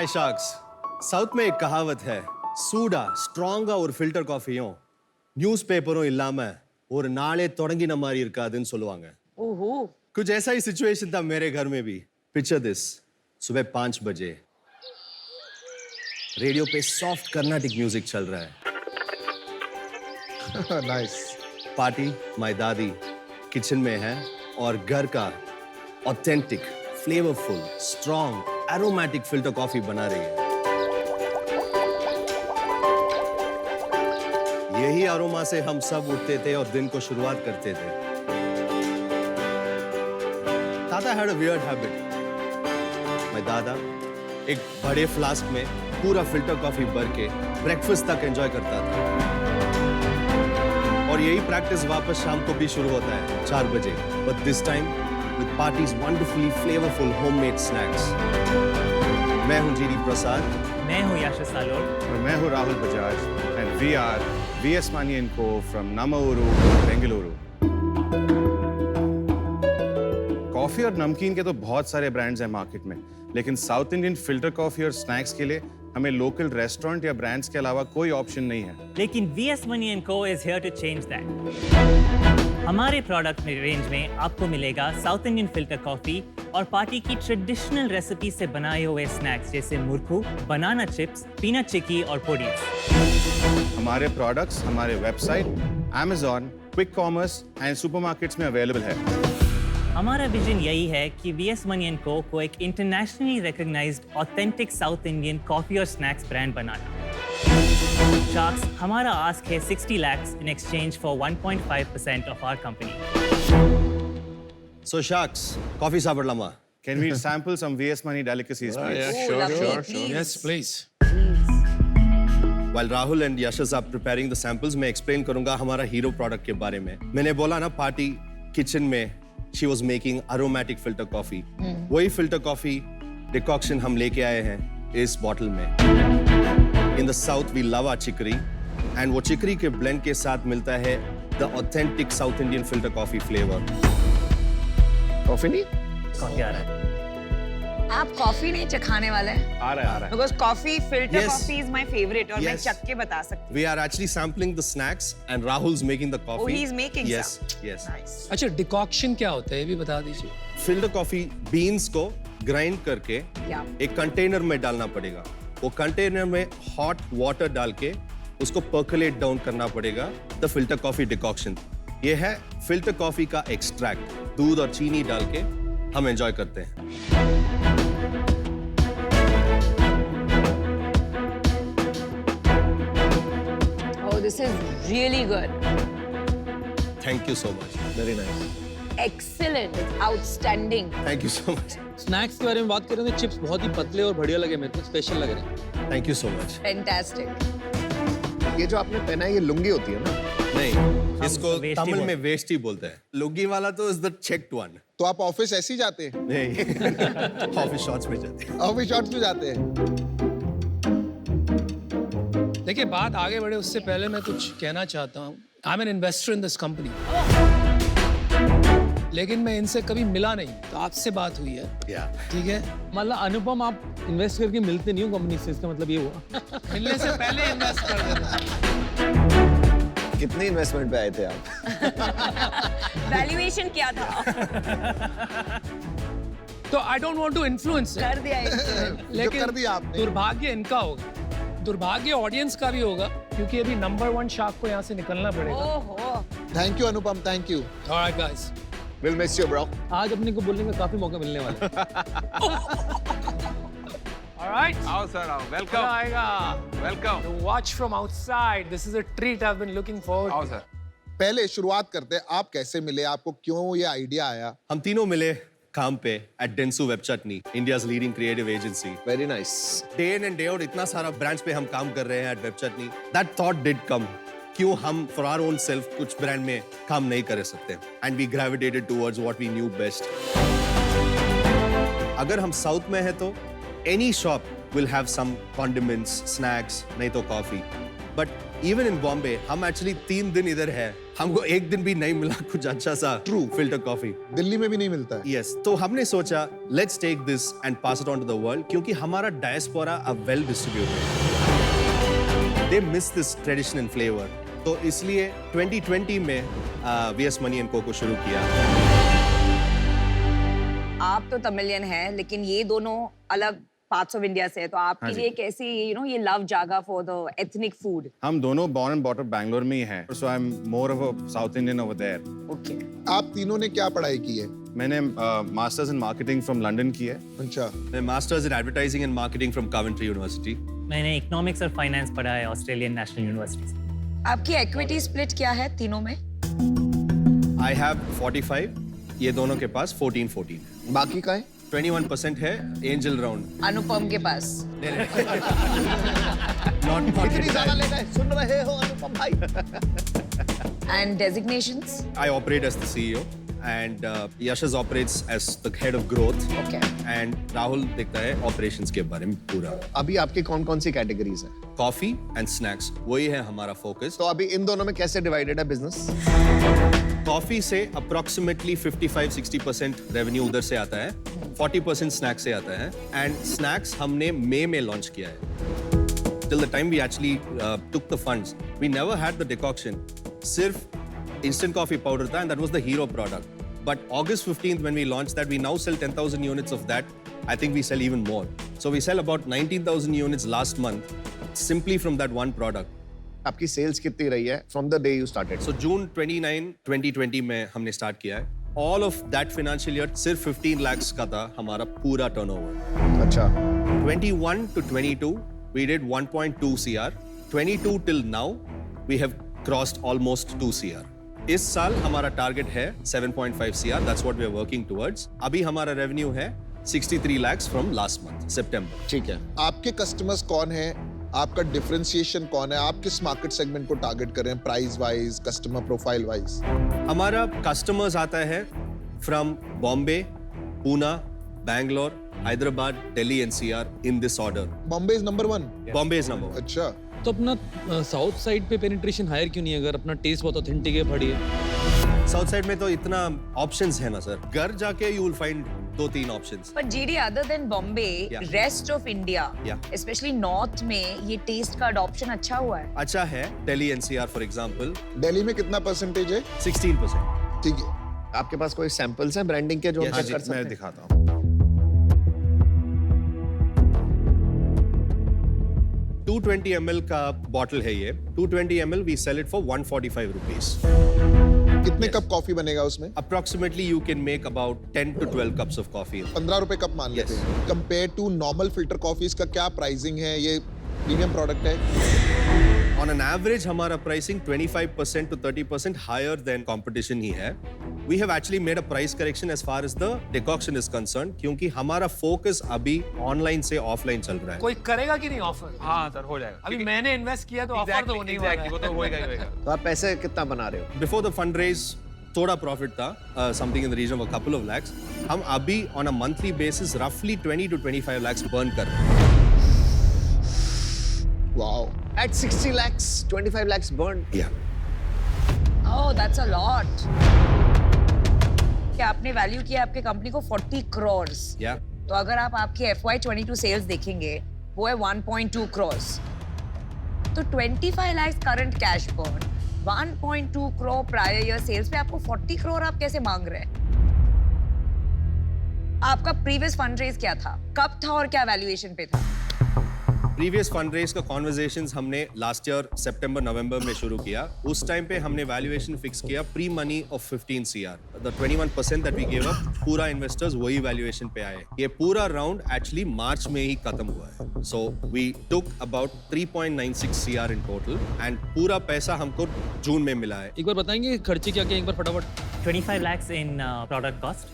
हाय sharks south में एक कहावत है சூடா ஸ்ட்ராங்கா ஒரு ஃபில்டர் காஃபியும் நியூஸ் பேப்பரும் இல்லாம ஒரு நாளே தொடங்கின மாதிரி இருக்காதுன்னு சொல்லுவாங்க ओहो कुछ ऐसा ही सिचुएशन था मेरे घर में भी पिक्चर दिस सुबह 5 बजे रेडियो पे सॉफ्ट कर्नाटिक म्यूजिक चल रहा है नाइस पार्टी माय दादी किचन में है और घर का authentic flavourful strong aromatic filter coffee बना रही है यही अरोमा से हम सब उठते थे और दिन को शुरुआत करते थे ताता हैड अ वियर्ड हैबिट मैं दादा एक बड़े फ्लास्क में पूरा फिल्टर कॉफी भर के ब्रेकफास्ट तक एंजॉय करता था और यही प्रैक्टिस वापस शाम को भी शुरू होता है 4 बजे but this time with party's wonderfully flavorful homemade snacks. मैं हूं जीडी प्रसाद. मैं हूं यश सालोर. और मैं हूं Rahul Bajaj. And we are VS Mani & Co from Nammauru, Bengaluru. Coffee और नमकीन के तो बहुत सारे ब्रांड्स हैं मार्केट में, लेकिन साउथ इंडियन फिल्टर कॉफी और स्नैक्स के लिए हमें लोकल रेस्टोरेंट या ब्रांड्स के अलावा कोई ऑप्शन नहीं है. लेकिन VS Mani & Co is here to change that. हमारे प्रोडक्ट रेंज में आपको मिलेगा साउथ इंडियन फिल्टर कॉफी और पार्टी की ट्रेडिशनल रेसिपी से बनाए हुए स्नैक्स जैसे मुरकू, बनाना चिप्स, पीनट चिक्की और पुडिंग्स. हमारे प्रोडक्ट्स हमारे website, Amazon, quick commerce and supermarkets में अवेलेबल है. हमारा विजन यही है कि VS Mani & Co को एक internationally recognised authentic south Indian coffee और स्नैक्स ब्रांड बनाना. Sharks, हमारा आस्क है 60 lakhs in exchange for 1.5% of our company. So sharks, coffee sabarlama. Can we sample some VS Mani delicacies, please? Oh, lovely. Yes, please. While Rahul and Yashas are preparing the samples, मैं explain करूँगा हमारा hero product के बारे में. मैंने बोला ना party kitchen में she was making aromatic filter coffee. वही filter coffee decoction हम लेके आए हैं इस bottle में. In the south we love our chicory and वो chicory के blend के साथ मिलता है the authentic South Indian filter coffee flavor. Coffee नहीं? कॉफी आ रहा है. आप कॉफी नहीं चखाने वाले हैं आ रहा है. Because coffee filter Yes. Coffee is my favourite और मैं Yes. चख के बता सकती We are actually sampling the snacks and Rahul's making the coffee. Oh, he's making Yes, some. yes. हूँ. नाइस. अच्छा डिकॉक्शन क्या होता है ये भी बता दीजिए. फिल्टर कॉफी बीन्स को ग्राइंड करके या एक कंटेनर में डालना पड़ेगा. वो कंटेनर में हॉट वाटर डाल के उसको पर्कुलेट डाउन करना पड़ेगा. द फिल्टर कॉफी डिकॉक्शन ये है फिल्टर कॉफी का एक्सट्रैक्ट. दूध और चीनी डाल के हम एंजॉय करते हैं. Oh this is really good. Thank you so much. Very nice. Excellent. Outstanding. Thank you so much. Snacks के बारे में बात करें तो चिप्स बहुत ही पतले और बढ़िया लगे मेरे को. स्पेशल लग रहे हैं. Thank you so much. Fantastic. ये जो आपने पहना है ये लुंगी होती है ना, नहीं इसको वेष्टी तमिल में बोलते वेष्टी बोलते हैं. लुंगी वाला तो इज द चेक्ड वन. तो आप ऑफिस ऐसे ही जाते हैं? नहीं ऑफिस शॉर्ट्स में जाते हैं. ऑफिस शॉर्ट्स में जाते हैं? देखिए बात आगे बढ़े उससे पहले मैं कुछ कहना चाहता हूँ. I am an investor in this company, लेकिन मैं इनसे कभी मिला नहीं. तो आपसे बात हुई है, या ठीक है. मतलब अनुपम आप इन्वेस्ट करके मिलते नहीं हो कंपनी से, इसका मतलब ये हुआ. मिलने से पहले इन्वेस्ट कर देना. कितने इन्वेस्टमेंट पे आए थे आप? वैल्यूएशन क्या था? तो I don't want to influence, कर दिया influence. लेकिन कर दिया आपने. दुर्भाग्य इनका होगा, दुर्भाग्य ऑडियंस का भी होगा, क्योंकि अभी नंबर 1 शार्क को यहाँ से निकलना पड़ेगा. ओहो. Thank you Anupam, thank you. Alright guys. Will miss you bro. आज अपने को बोलने का काफी मौका मिलने वाला है. ऑलराइट. आओ सर आओ. वेलकम आएगा. Welcome. To watch from outside. This is a treat I've been looking forward आओ to. सर. पहले शुरुआत करते हैं, आप कैसे मिले, आपको क्यों ये आइडिया आया? हम तीनों मिले काम पे at Dentsu web chutney, India's leading creative agency. Very nice. Day in and day out इतना सारा ब्रांड्स पे हम काम कर रहे हैं at web chutney. That thought did come. क्यों हम फॉर आवर ओन सेल्फ कुछ ब्रांड में काम नहीं कर सकते? And we gravitated towards what we knew best. अगर हम साउथ में है तो any shop will have some condiments, snacks, नहीं तो coffee. But even in Bombay हम एक्चुअली 3 दिन इधर है, हमको एक दिन भी नहीं मिला कुछ अच्छा सा True. Filter coffee. दिल्ली में भी नहीं मिलता है। यस, तो हमने सोचा let's take this and pass it on to the world, क्योंकि हमारा diaspora a well distributed, they miss this tradition and flavour. तो इसलिए 2020 में वीएस मनी एंड को शुरू किया। आप तो तमिलियन हैं, लेकिन ये दोनों अलग पार्ट्स ऑफ इंडिया से है, तो आपके हाँ जी। लिए कैसी ये लव जागा फॉर द एथनिक फूड? हम दोनों born and brought up Bangalore में ही हैं, so I'm more of a South Indian over there. Okay. आप तीनों ने क्या पढ़ाई की है? मैंने masters in marketing from London की है। अच्छा, मैं masters in advertising and marketing from Coventry university. मैंने इकोनॉमिक्स और फाइनेंस पढ़ा है ऑस्ट्रेलियन नेशनल यूनिवर्सिटी से। आपकी इक्विटी स्प्लिट क्या है तीनों में? आई हैव 45, ये दोनों के पास 14-14 है। बाकी का है? 21% है एंजल राउंड। अनुपम के पास। इतनी ज्यादा ले गए, सुन रहे हो अनुपम भाई? And designations? I operate as the CEO and Yashas operates as the head of growth okay. and Rahul देखता है operations के बारे में पूरा। अभी आपकी कौन कौन सी कैटेगरीज है? Coffee and snacks, वही है हमारा focus। तो अभी इन दोनों में कैसे डिवाइडेड है बिजनेस? Coffee से approximately 55-60% revenue उधर से आता है, 40% snacks से आता है and snacks हमने मई में launch किया है। Till the time we actually took the funds, we never had the decoction. सिर्फ instant coffee powder था and that was the hero product. But August 15th when we launched that, we now sell 10,000 units of that. I think we sell even more. So we sell about 19,000 units last month simply from that one product. आपकी sales कितनी रही है from the day you started? So June 29, 2020 में हमने start किया है. All of that financial year सिर्फ 15 lakhs का था हमारा पूरा turnover. अच्छा, 21 to 22, we did 1.2 CR. 22 till now, we have crossed almost 2 CR. इस साल हमारा टारगेट है 7.5 CR. That's what we are working towards. अभी हमारा रेवेन्यू है 63 lakhs from last month, September. ठीक है। आपके कस्टमर्स कौन है? आपका डिफरेंशिएशन कौन है? आप किस मार्केट सेगमेंट को टारगेट कर रहे हैं, price wise, customer profile wise? हमारा कस्टमर्स आता है from Bombay, Poona, Bangalore, Hyderabad, Delhi NCR in this order. Bombay is number 1। Bombay is number 1. अच्छा, तो अपना साउथ साइड पे पेनिट्रेशन हायर क्यों नहीं है अगर अपना टेस्ट बहुत ऑथेंटिक है, बढ़िया? साउथ साइड में तो इतना ऑप्शंस है ना सर, घर जाके you will find 2-3 options. But GD, other than Bombay, Yeah. rest of India, Yeah. especially North में ये टेस्ट का adoption अच्छा हुआ है। अच्छा है, Delhi NCR for example Delhi में कितना परसेंटेज है? 16%। ठीक है, आपके पास कोई सैंपल्स हैं ब्रांडिंग के जो Yes, हम हाँ check जी, कर सकते मैं हैं? दिखाता हूँ। 220 ml का बॉटल है ये। 220 ml we sell it for 145 rupees. कितने कप कॉफी बनेगा उसमें? Approximately you can make about 10 to 12 cups of coffee. 15 रुपए कप मान लेते हैं। Compare to normal filter coffees का क्या प्राइसिंग है? ये प्रीमियम प्रोडक्ट है। On an average हमारा pricing 25% to 30% higher than competition ही है। We have actually made a price correction as far as the decoction is concerned, क्योंकि हमारा focus अभी online से offline चल रहा है। कोई करेगा कि नहीं ऑफर? हाँ सर हो जाएगा। अभी मैंने इन्वेस्ट किया तो ऑफर तो होने ही वाला Exactly, वो है। तो होएगा ही होएगा। तो आप पैसे कितना बना रहे हो? Before the fundraise थोड़ा प्रॉफिट था, something in the region of a couple of lakhs. हम अभी on a monthly basis roughly 20 to 25 lakhs burn कर रहे हैं। Wow, At 60 lakhs, 25 lakhs burned. Yeah. Oh, that's a lot. क्या आपने value किया आपके कंपनी को 40 crores? Yeah. तो अगर आप आपकी FY22 सेल्स देखेंगे, वो है 1.2 crores. तो 25 lakhs current cash burn, 1.2 crore prior year sales पे आपको 40 crore आप कैसे मांग रहे हैं? आपका प्रीवियस फंड रेज क्या था? कब था और क्या वैल्यूएशन पे था? प्रीवियस फंडरेज का कॉन्वर्जेशंस हमने लास्ट ईयर सितंबर नवंबर में शुरू किया। उस टाइम पे हमने वैल्यूएशन फिक्स किया pre money of 15 CR। The 21% that we give up, पूरा इन्वेस्टर्स वही वैल्यूएशन पे आए। ये पूरा राउंड एक्चुअली मार्च में ही खत्म हुआ है। So we took about 3.96 CR in total and पूरा पैसा हमको जून में मिला है। एक बार बताएंगे खर्चे क्या क्या एक बार फटाफट? 25 lakhs in product cost,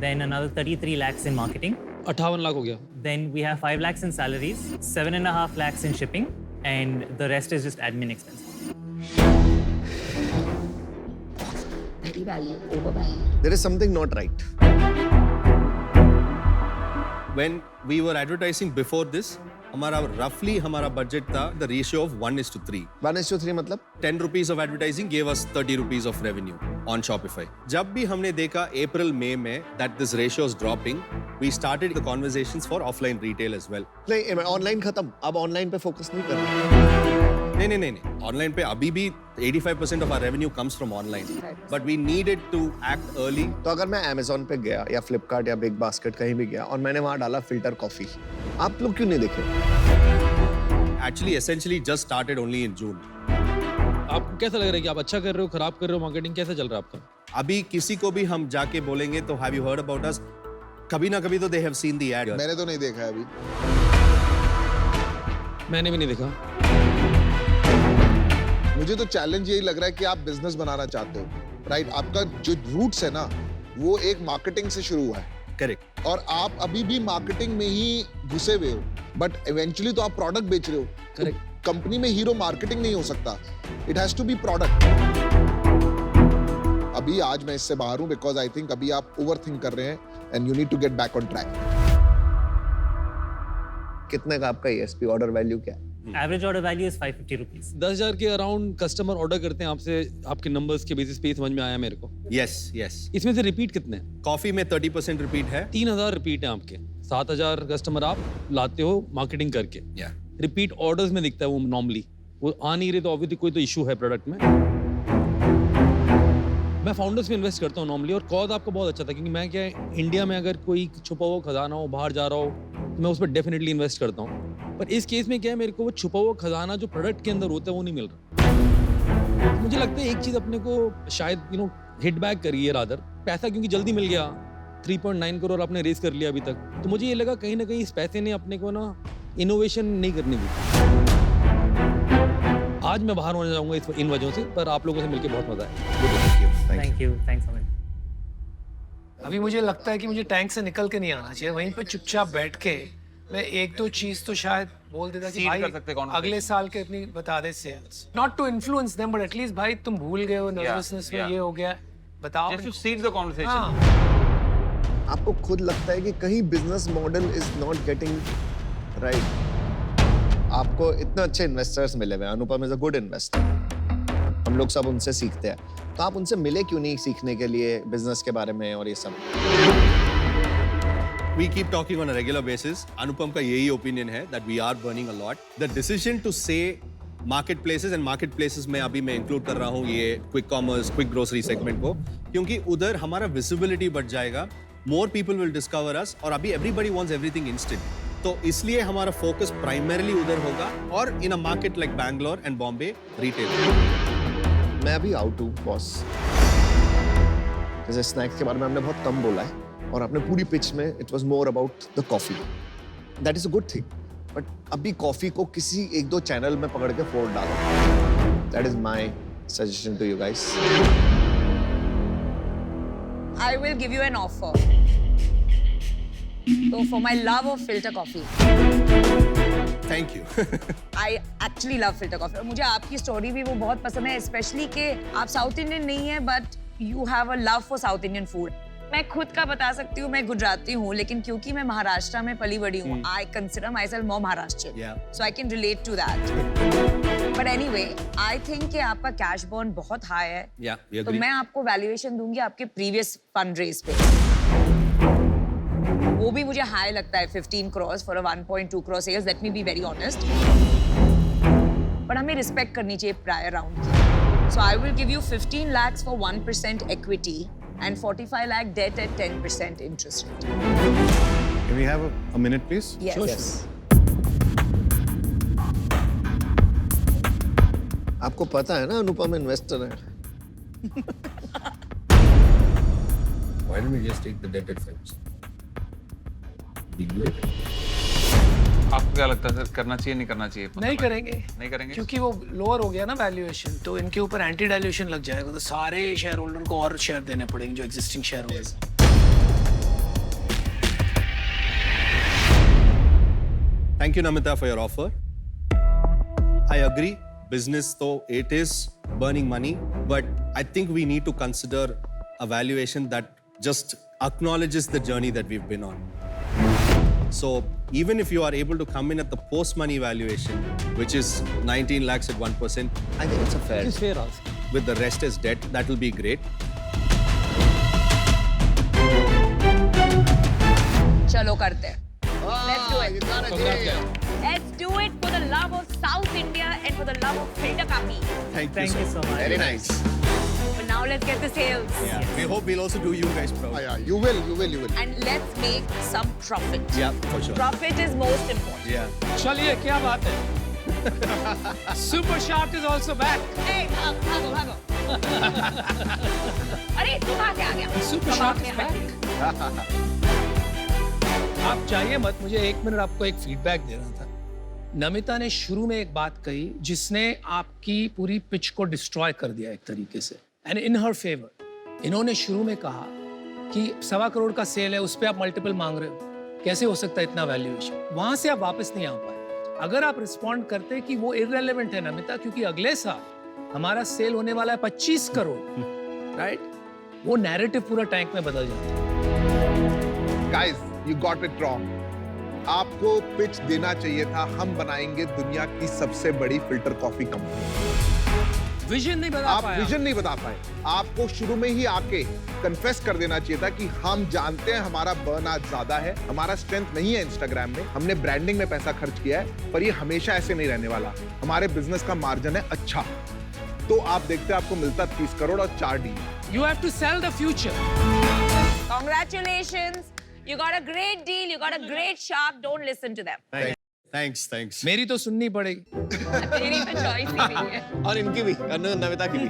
then another 33 lakhs in marketing, 58 lakh हो गया। then we have 5 lakhs in salaries, 7.5 lakhs in shipping, and the rest is just admin expenses. Very value, over value. There is something not right. When we were advertising before this, हमारा roughly हमारा budget था the ratio of 1:3. 1:3 मतलब 10 rupees of advertising gave us 30 rupees of revenue on Shopify. जब भी हमने देखा April May में that this ratio is dropping, we started the conversations for offline retail as well. नहीं, online खत्म, अब ऑनलाइन पे फोकस नहीं कर रहे। नहीं ऑनलाइन पे अभी भी 85% of our revenue comes from online, but we needed to act early. तो अगर मैं Amazon पे गया या Flipkart या बिग बास्केट कहीं भी गया और मैंने वहाँ डाला फिल्टर कॉफी, आप लोग क्यों नहीं देखे? Actually essentially just started only in June. आपको कैसा लग रहा है कि आप अच्छा कर रहे हो, खराब कर रहे हो, मार्केटिंग कैसा चल रहा है आपका? अभी किसी को भी हम जाके बोलेंगे तो have you heard about us? कभी ना कभी तो they have seen the ad. मैंने तो नहीं देखा है अभी। मैंने भी नहीं देखा। मुझे तो चैलेंज यही लग रहा है कि आप बिजनेस बनाना चाहते हो, राइट? आपका जो रूट्स है ना, वो एक मार्केटिंग से शुरू हुआ है। Correct. और आप अभी भी मार्केटिंग में ही घुसे हुए हो, बट इवेंचुअली तो आप प्रोडक्ट बेच रहे हो। Correct. कंपनी में हीरो मार्केटिंग नहीं हो सकता, it has to be product. अभी आज मैं इससे बाहर हूं बिकॉज आई थिंक अभी आप ओवर थिंक कर रहे हैं and you need to get back on track. कितने का आपका ESP ऑर्डर वैल्यू क्या है? Average order value is 550 rupees. 10,000 के अराउंड कस्टमर ऑर्डर करते हैं आपसे, आपके नंबर्स के बेसिस पे ही समझ में आया मेरे को। Yes. इसमें से रिपीट कितने हैं? कॉफी में 30% रिपीट है। 3,000 रिपीट है आपके, 7,000 कस्टमर आप लाते हो मार्केटिंग करके। Yeah. रिपीट ऑर्डर्स में दिखता है वो नॉर्मली, वो आ नहीं रहे तो ऑब्वियसली कोई तो इशू है प्रोडक्ट में। मैं फाउंडर्स में इन्वेस्ट करता हूँ नॉर्मली, और कॉज आपका बहुत अच्छा था क्योंकि मैं क्या है, इंडिया में अगर कोई छुपा हुआ खजाना हो, बाहर जा रहा हो, तो मैं उस पर डेफिनेटली इन्वेस्ट करता हूँ। पर इस केस में क्या है, मेरे को वो छुपा हुआ खजाना जो प्रोडक्ट के अंदर होता है वो नहीं मिल रहा। मुझे लगता है एक चीज अपने को शायद हिट बैक करी है रादर, पैसा क्योंकि जल्दी मिल गया, 3.9 करोड़ आपने रेज कर लिया अभी तक, तो मुझे ये लगा कहीं ना कहीं इस पैसे ने अपने को ना इनोवेशन नहीं करने दी। आज मैं बाहर होने जाऊंगा इन वजहों से, पर आप लोगों से मिलकर बहुत मजा आया। Thank you. Thanks so much. अभी मुझे लगता है कि मुझे टैंक से निकल के नहीं आना चाहिए, वहीं पे चुपचाप बैठ के मैं एक दो चीज तो शायद बोल देता कि भाई कर सकते हैं अगले साल के इतनी बता दे sales, not to influence them but at least भाई तुम भूल गए हो नर्वसनेस में, ये हो गया, बताओ। Just to seed the conversation. हाँ, आपको खुद लगता है कि कहीं business model is not getting right? आपको इतने अच्छे इन्वेस्टर्स मिले हुए हैं, अनुपम इज अ गुड इन्वेस्टर, हम लोग सब उनसे सीखते हैं, तो आप उनसे मिले क्यों नहीं सीखने के लिए बिजनेस के बारे में और ये सब? We keep talking on a regular basis. Anupam का यही opinion है that we are burning a lot. The decision to say marketplaces and marketplaces में अभी मैं include कर रहा हूँ ये quick commerce, quick grocery segment को, क्योंकि उधर हमारा visibility बढ़ जाएगा, more people will discover us, और अभी everybody wants everything instant. तो इसलिए हमारा focus primarily उधर होगा, और in a market like Bangalore and Bombay, retail. मैं अभी आउट हूँ बॉस, जैसे स्नैक्स के बारे में हमने बहुत कम बोला है, और आपने पूरी पिच में it was more about the coffee, that is a good thing, but अभी कॉफी को किसी एक दो चैनल में पकड़ के फोड़ डालो, that is my suggestion to you guys. I will give you an offer. So for my love of filter coffee, Thank you. I actually love filter coffee. और मुझे आपकी स्टोरी भी वो बहुत पसंद है, स्पेशली कि आप साउथ इंडियन नहीं है but you have a love for south Indian food. मैं खुद का बता सकती हूँ, मैं गुजराती हूँ, लेकिन क्योंकि मैं महाराष्ट्र में पली बड़ी हूँ, I consider myself more Maharashtrian, so I can relate to that. But anyway, I think कि आपका कैश बर्न बहुत हाई है, Yeah, we तो agree. मैं आपको वैल्यूएशन दूंगी आपके प्रीवियस फंड रेज पे, वो भी मुझे हाई लगता है, 15 crores for a 1.2 crore sales, let me be very honest, but हमें रिस्पेक्ट करनी चाहिए प्रायर राउंड की। So I will give you 15 lakhs for 1% equity and 45 lakh debt at 10% interest rate. Can we have a minute, please? Yes. Yes. आपको पता है ना अनुपम investor है। Why don't we just take the debt at 5%? आपको क्या लगता है sir, करना चाहिए नहीं करना चाहिए? नहीं करेंगे, नहीं करेंगे क्योंकि वो लोअर हो गया ना वैल्यूएशन, तो इनके ऊपर एंटी डाइल्यूशन लग जाएगा, तो सारे शेयर होल्डर को और शेयर देने पड़ेंगे जो existing share holder. Thank you, Namita, for your offer. I agree. Business, though, it is burning money, but I think we need to consider a valuation that just acknowledges the journey that we've been on. So even if you are able to come in at the post-money valuation, which is 19 lakhs at 1%, I think it's a fair. It's fair ask. with the rest as debt, that will be great. चलो करते हैं. Let's do it. Let's do it for the love of South India and for the love of filter coffee. Thank you so much. Very nice. But now let's get the sales. Yeah. We hope we'll also do you guys proud. Yeah, you will. And let's make some profit. Yeah, for sure. Profit is most important. Yeah. चलिए क्या बात है super shark is also back Hey, भागो. अरे तू कहाँ से आ गया? सुपर शार्क इज बैक आप चाहिए मत, मुझे 1 मिनट आपको एक फीडबैक देना था. नमिता ने शुरू में एक बात कही जिसने आपकी पूरी पिच को डिस्ट्रॉय कर दिया एक तरीके से. एंड इन हर फेवर इन्होंने शुरू में कहा कि 1.25 करोड़ का सेल है, उस पर आप मल्टीपल मांग रहे हो, कैसे हो सकता है इतना वैल्यूएशन. वहां से आप वापस नहीं आ पाए. अगर आप रिस्पॉन्ड करते कि वो इररेलेवेंट है नमिता, क्योंकि अगले साल हमारा सेल होने वाला है 25 करोड़, राइट, वो नैरेटिव पूरा टैंक में बदल जाता है. Guys, you got it wrong. आपको पिच देना चाहिए था, हम बनाएंगे दुनिया की सबसे बड़ी फिल्टर कॉफी कंपनी. विजन नहीं बता आप पाया. विजन नहीं बता पाए. आपको शुरू में ही आके कन्फेस कर देना चाहिए था कि हम जानते हैं हमारा बर्न आज ज्यादा है, हमारा स्ट्रेंथ नहीं है इंस्टाग्राम में, हमने ब्रांडिंग में पैसा खर्च किया है, पर ये हमेशा ऐसे नहीं रहने वाला. हमारे बिजनेस का मार्जिन है अच्छा. तो आप देखते आपको मिलता 30 करोड़ और 4 deal. You have to sell the future. Congratulations. You got a great deal. You got a great shark. Don't listen to them. Thanks. मेरी तो सुननी पड़ेगी. तेरी तो choice ही नहीं है. और इनकी भी, नमिता की भी.